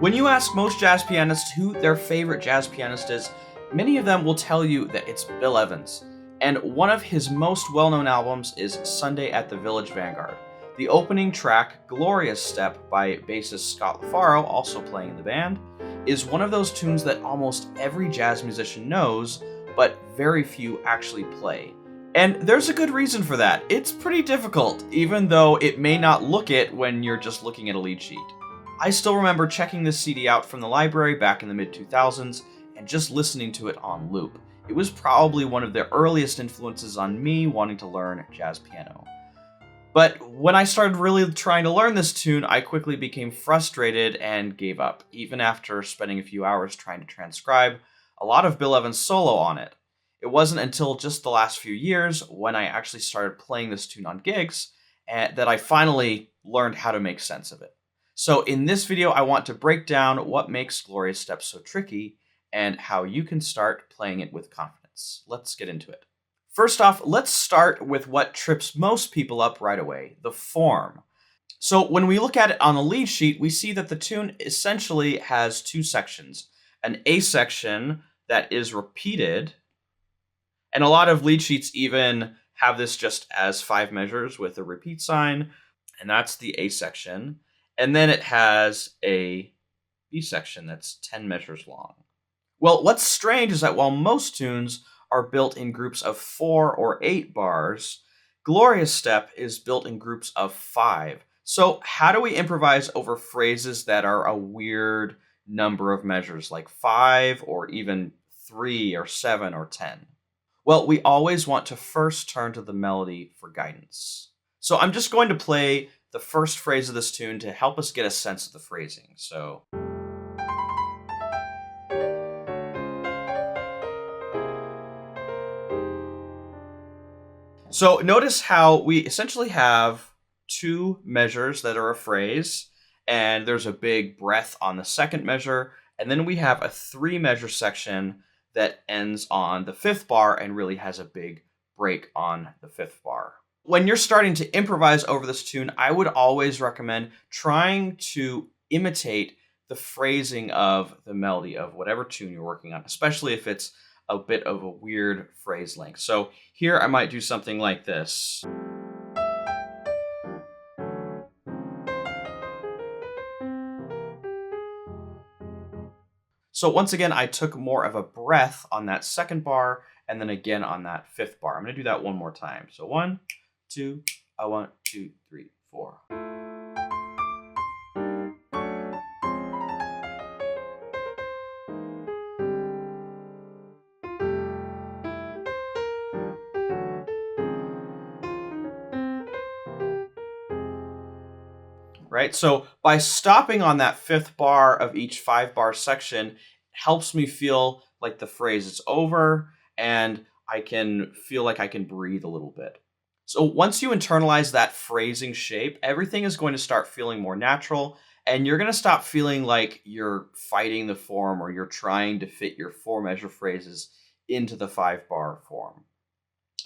When you ask most jazz pianists who their favorite jazz pianist is, many of them will tell you that it's Bill Evans. And one of his most well-known albums is Sunday at the Village Vanguard. The opening track, Gloria's Step by bassist Scott LaFaro, also playing in the band, is one of those tunes that almost every jazz musician knows, but very few actually play. And there's a good reason for that. It's pretty difficult, even though it may not look it when you're just looking at a lead sheet. I still remember checking this CD out from the library back in the mid-2000s and just listening to it on loop. It was probably one of the earliest influences on me wanting to learn jazz piano. But when I started really trying to learn this tune, I quickly became frustrated and gave up, even after spending a few hours trying to transcribe a lot of Bill Evans' solo on it. It wasn't until just the last few years, when I actually started playing this tune on gigs, that I finally learned how to make sense of it. So in this video, I want to break down what makes Gloria's Step so tricky and how you can start playing it with confidence. Let's get into it. First off, let's start with what trips most people up right away, the form. So when we look at it on a lead sheet, we see that the tune essentially has two sections. An A section that is repeated, and a lot of lead sheets even have this just as 5 measures with a repeat sign, and that's the A section. And then it has a B section that's 10 measures long. Well, what's strange is that while most tunes are built in groups of 4 or 8 bars, Gloria's Step is built in groups of 5. So how do we improvise over phrases that are a weird number of measures, like 5 or even 3 or 7 or 10? Well, we always want to first turn to the melody for guidance. So I'm just going to play the first phrase of this tune to help us get a sense of the phrasing. So notice how we essentially have 2 measures that are a phrase, and there's a big breath on the second measure, and then we have a 3 measure section that ends on the 5th bar and really has a big break on the 5th bar. When you're starting to improvise over this tune, I would always recommend trying to imitate the phrasing of the melody of whatever tune you're working on, especially if it's a bit of a weird phrase length. So here I might do something like this. So once again, I took more of a breath on that 2nd bar and then again on that 5th bar. I'm going to do that one more time. So 1, 2, 1, 2, 3, 4. Right? So by stopping on that 5th bar of each 5-bar section, it helps me feel like the phrase is over and I can feel like I can breathe a little bit. So once you internalize that phrasing shape, everything is going to start feeling more natural, and you're going to stop feeling like you're fighting the form or you're trying to fit your 4-measure phrases into the 5-bar form.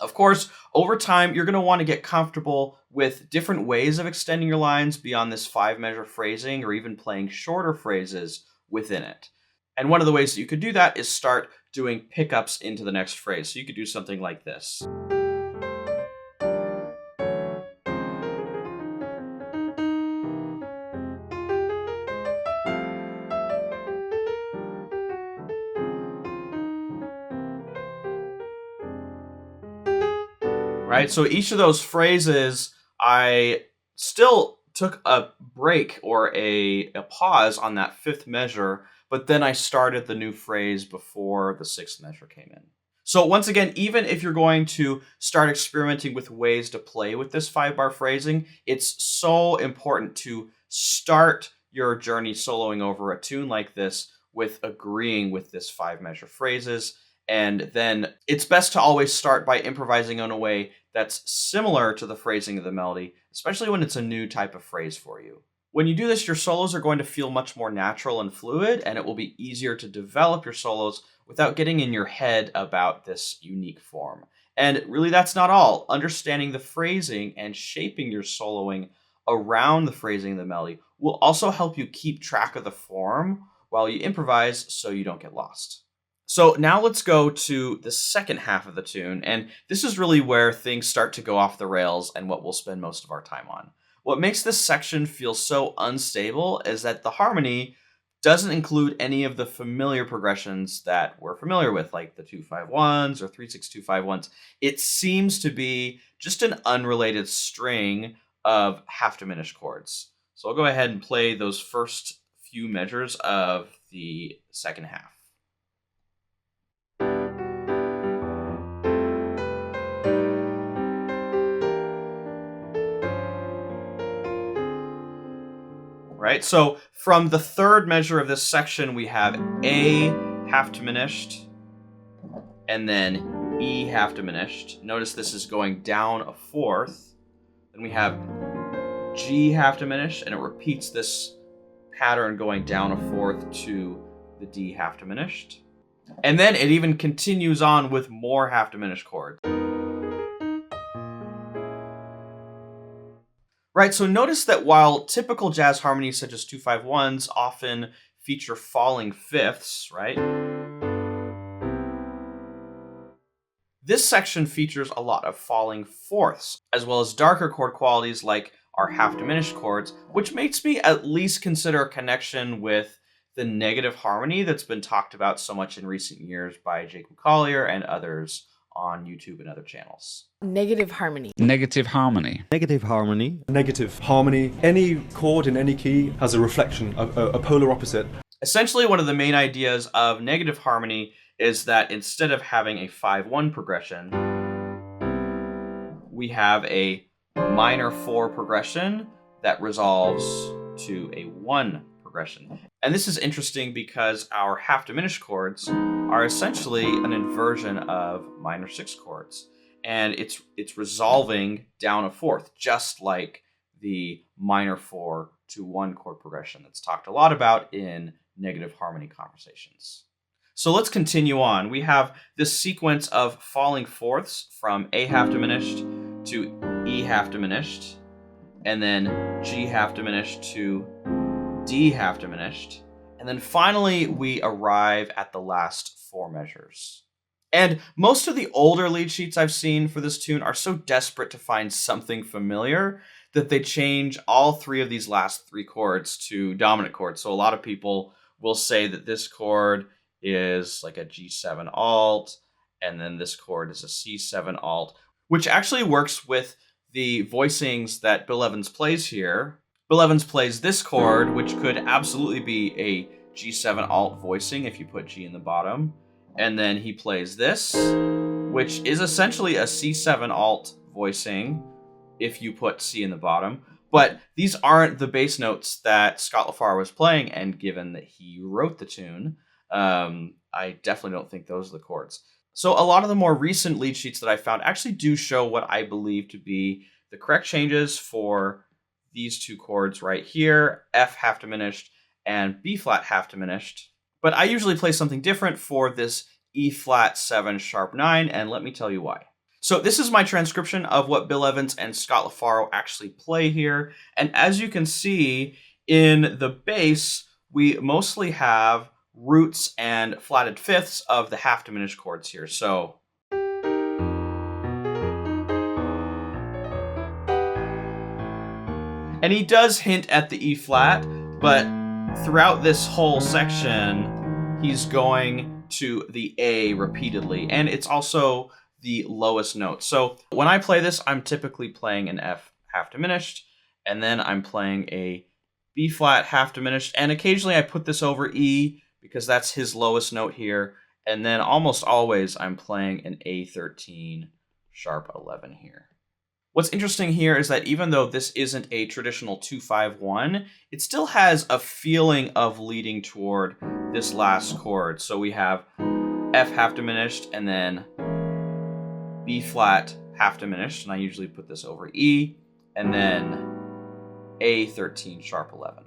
Of course, over time, you're going to want to get comfortable with different ways of extending your lines beyond this 5-measure phrasing or even playing shorter phrases within it. And one of the ways that you could do that is start doing pickups into the next phrase. So you could do something like this. Right? So each of those phrases, I still took a break or a pause on that 5th measure, but then I started the new phrase before the 6th measure came in. So once again, even if you're going to start experimenting with ways to play with this 5-bar phrasing, it's so important to start your journey soloing over a tune like this with agreeing with this 5-measure phrases. And then it's best to always start by improvising in a way that's similar to the phrasing of the melody, especially when it's a new type of phrase for you. When you do this, your solos are going to feel much more natural and fluid, and it will be easier to develop your solos without getting in your head about this unique form. And really, that's not all. Understanding the phrasing and shaping your soloing around the phrasing of the melody will also help you keep track of the form while you improvise so you don't get lost. So now let's go to the second half of the tune, and this is really where things start to go off the rails and what we'll spend most of our time on. What makes this section feel so unstable is that the harmony doesn't include any of the familiar progressions that we're familiar with, like the 2-5-1s or 3-6-2-5-1s. It seems to be just an unrelated string of half diminished chords. So I'll go ahead and play those first few measures of the second half. Right, so from the third measure of this section, we have A half diminished, and then E half diminished. Notice this is going down a fourth. Then we have G half diminished, and it repeats this pattern going down a fourth to the D half diminished. And then it even continues on with more half diminished chords. Right, so notice that while typical jazz harmonies such as 2-5-1s often feature falling fifths, right? This section features a lot of falling fourths, as well as darker chord qualities like our half diminished chords, which makes me at least consider a connection with the negative harmony that's been talked about so much in recent years by Jacob Collier and others on YouTube and other channels. Negative harmony. Negative harmony. Negative harmony. Negative harmony. Any chord in any key has a reflection, a polar opposite. Essentially, one of the main ideas of negative harmony is that instead of having a 5-1 progression, we have a minor 4 progression that resolves to a 1 progression. And this is interesting because our half diminished chords are essentially an inversion of minor 6 chords. And it's resolving down a fourth, just like the minor 4 to 1 chord progression that's talked a lot about in negative harmony conversations. So let's continue on. We have this sequence of falling fourths from A half diminished to E half diminished, and then G half diminished to D half diminished, and then finally we arrive at the last 4 measures. And most of the older lead sheets I've seen for this tune are so desperate to find something familiar that they change all 3 of these last 3 chords to dominant chords. So a lot of people will say that this chord is like a G7 alt, and then this chord is a C7 alt, which actually works with the voicings that Bill Evans plays here. Bill Evans plays this chord, which could absolutely be a G7 alt voicing if you put G in the bottom. And then he plays this, which is essentially a C7 alt voicing if you put C in the bottom. But these aren't the bass notes that Scott LaFaro was playing, and given that he wrote the tune, I definitely don't think those are the chords. So a lot of the more recent lead sheets that I found actually do show what I believe to be the correct changes for these 2 chords right here, F half diminished and B flat half diminished. But I usually play something different for this E flat 7 sharp 9, and let me tell you why. So this is my transcription of what Bill Evans and Scott LaFaro actually play here. And as you can see, in the bass, we mostly have roots and flatted fifths of the half diminished chords here. So and he does hint at the E flat, but throughout this whole section, he's going to the A repeatedly, and it's also the lowest note. So when I play this, I'm typically playing an F half diminished, and then I'm playing a B flat half diminished, and occasionally I put this over E because that's his lowest note here, and then almost always I'm playing an A13 sharp 11 here. What's interesting here is that even though this isn't a traditional 2-5-1, it still has a feeling of leading toward this last chord. So we have F half diminished and then B flat half diminished, and I usually put this over E, and then A13 sharp 11.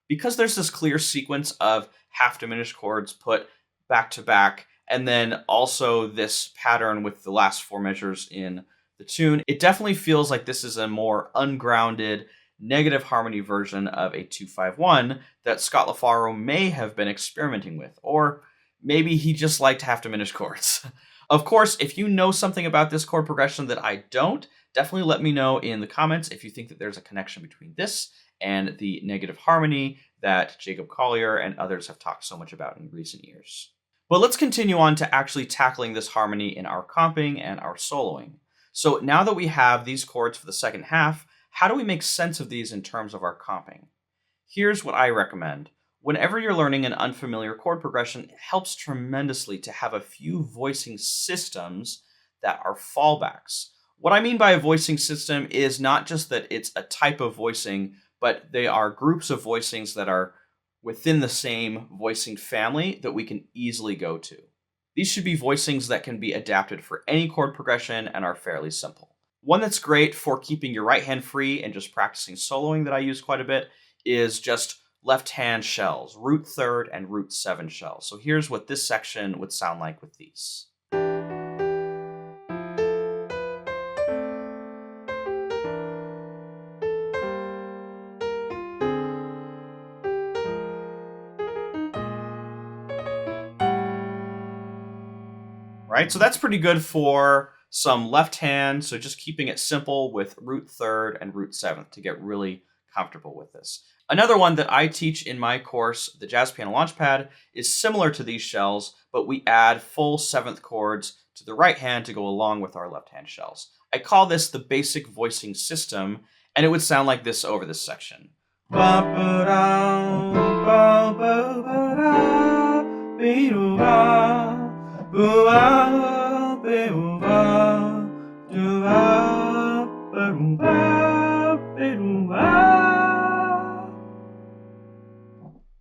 Because there's this clear sequence of half diminished chords put back to back, and then also this pattern with the last 4 measures in the tune, it definitely feels like this is a more ungrounded, negative harmony version of a 2-5-1 that Scott LaFaro may have been experimenting with, or maybe he just liked half diminished chords. Of course, if you know something about this chord progression that I don't, definitely let me know in the comments if you think that there's a connection between this and the negative harmony that Jacob Collier and others have talked so much about in recent years. But let's continue on to actually tackling this harmony in our comping and our soloing. So now that we have these chords for the second half, how do we make sense of these in terms of our comping? Here's what I recommend. Whenever you're learning an unfamiliar chord progression, it helps tremendously to have a few voicing systems that are fallbacks. What I mean by a voicing system is not just that it's a type of voicing, but they are groups of voicings that are within the same voicing family that we can easily go to. These should be voicings that can be adapted for any chord progression and are fairly simple. One that's great for keeping your right hand free and just practicing soloing that I use quite a bit is just left hand shells, root third and root 7 shells. So here's what this section would sound like with these. Right, so that's pretty good for some left hand, so just keeping it simple with root third and root 7th to get really comfortable with this. Another one that I teach in my course, the Jazz Piano Launchpad, is similar to these shells, but we add full 7th chords to the right hand to go along with our left hand shells. I call this the basic voicing system, and it would sound like this over this section.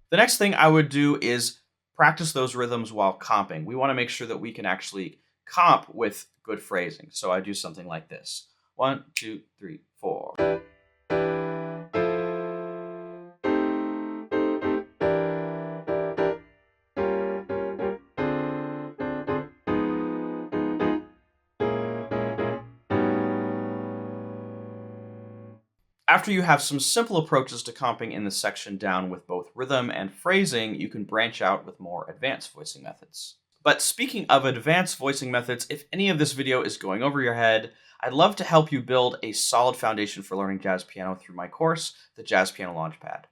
The next thing I would do is practice those rhythms while comping. We want to make sure that we can actually comp with good phrasing. So I do something like this. 1, 2, 3, 4. After you have some simple approaches to comping in this section down with both rhythm and phrasing, you can branch out with more advanced voicing methods. But speaking of advanced voicing methods, if any of this video is going over your head, I'd love to help you build a solid foundation for learning jazz piano through my course, the Jazz Piano Launchpad.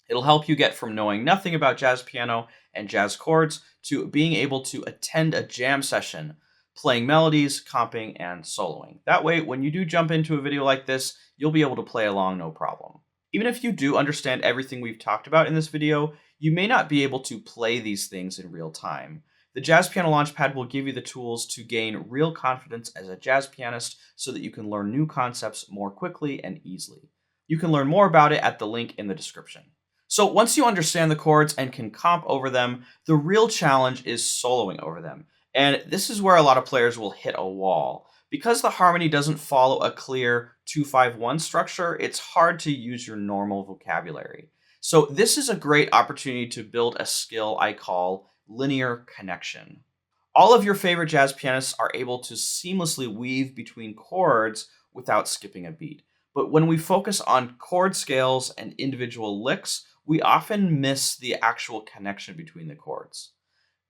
It'll help you get from knowing nothing about jazz piano and jazz chords to being able to attend a jam session, playing melodies, comping, and soloing. That way, when you do jump into a video like this, you'll be able to play along no problem. Even if you do understand everything we've talked about in this video, you may not be able to play these things in real time. The Jazz Piano Launchpad will give you the tools to gain real confidence as a jazz pianist so that you can learn new concepts more quickly and easily. You can learn more about it at the link in the description. So once you understand the chords and can comp over them, the real challenge is soloing over them. And this is where a lot of players will hit a wall. Because the harmony doesn't follow a clear 2-5-1 structure, it's hard to use your normal vocabulary. So this is a great opportunity to build a skill I call linear connection. All of your favorite jazz pianists are able to seamlessly weave between chords without skipping a beat. But when we focus on chord scales and individual licks, we often miss the actual connection between the chords.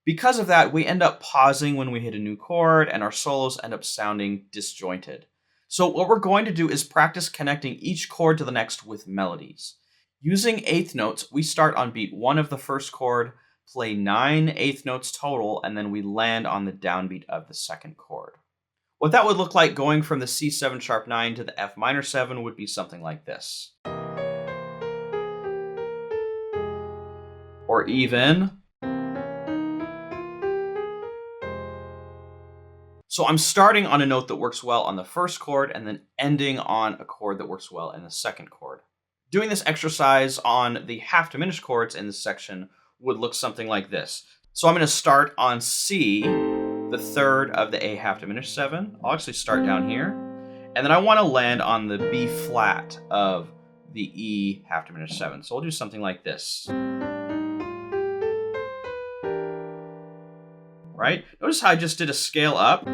Because of that, we end up pausing when we hit a new chord, and our solos end up sounding disjointed. So what we're going to do is practice connecting each chord to the next with melodies. Using eighth notes, we start on beat 1 of the first chord, play 9 eighth notes total, and then we land on the downbeat of the second chord. What that would look like going from the C7 sharp 9 to the F minor 7 would be something like this. Or even... So I'm starting on a note that works well on the first chord and then ending on a chord that works well in the second chord. Doing this exercise on the half diminished chords in this section would look something like this. So I'm going to start on C, the third of the A half diminished 7. I'll actually start down here. And then I want to land on the B flat of the E half diminished 7. So we'll do something like this. Right? Notice how I just did a scale up.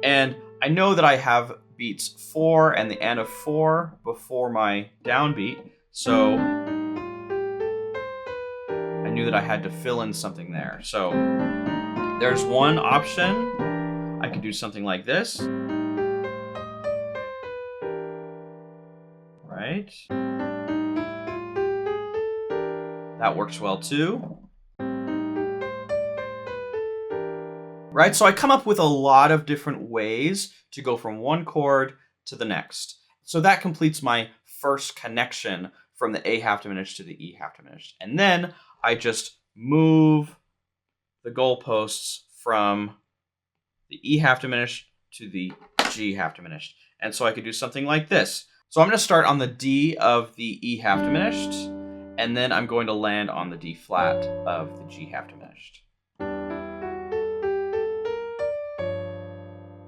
And I know that I have beats 4 and the end of 4 before my downbeat. So I knew that I had to fill in something there. So there's one option. I could do something like this. Right? That works well too. Right? So I come up with a lot of different ways to go from one chord to the next. So that completes my first connection from the A half diminished to the E half diminished. And then I just move the goalposts from the E half diminished to the G half diminished. And so I could do something like this. So I'm going to start on the D of the E half diminished, and then I'm going to land on the D flat of the G half diminished.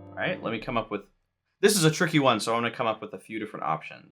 All right, let me come up with, this is a tricky one, so I'm going to come up with a few different options.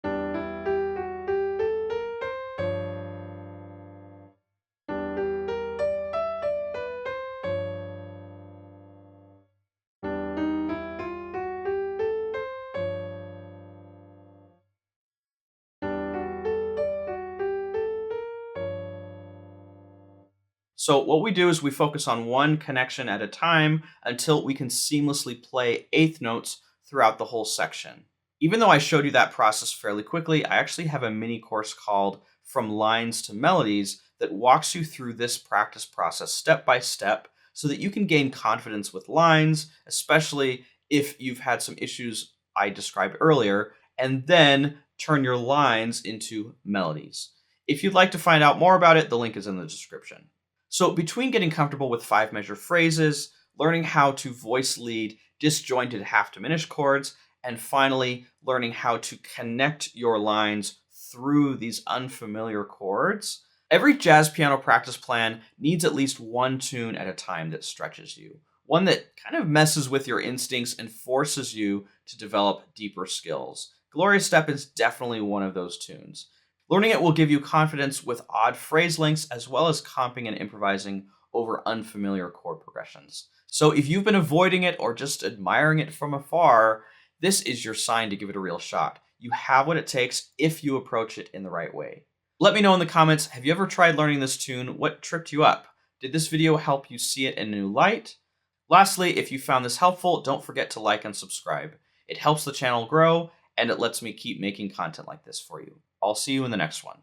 So what we do is we focus on one connection at a time until we can seamlessly play eighth notes throughout the whole section. Even though I showed you that process fairly quickly, I actually have a mini course called From Lines to Melodies that walks you through this practice process step by step so that you can gain confidence with lines, especially if you've had some issues I described earlier, and then turn your lines into melodies. If you'd like to find out more about it, the link is in the description. So between getting comfortable with 5-measure phrases, learning how to voice lead disjointed half diminished chords, and finally learning how to connect your lines through these unfamiliar chords, every jazz piano practice plan needs at least one tune at a time that stretches you. One that kind of messes with your instincts and forces you to develop deeper skills. Gloria Step is definitely one of those tunes. Learning it will give you confidence with odd phrase lengths as well as comping and improvising over unfamiliar chord progressions. So if you've been avoiding it or just admiring it from afar, this is your sign to give it a real shot. You have what it takes if you approach it in the right way. Let me know in the comments, have you ever tried learning this tune? What tripped you up? Did this video help you see it in a new light? Lastly, if you found this helpful, don't forget to like and subscribe. It helps the channel grow and it lets me keep making content like this for you. I'll see you in the next one.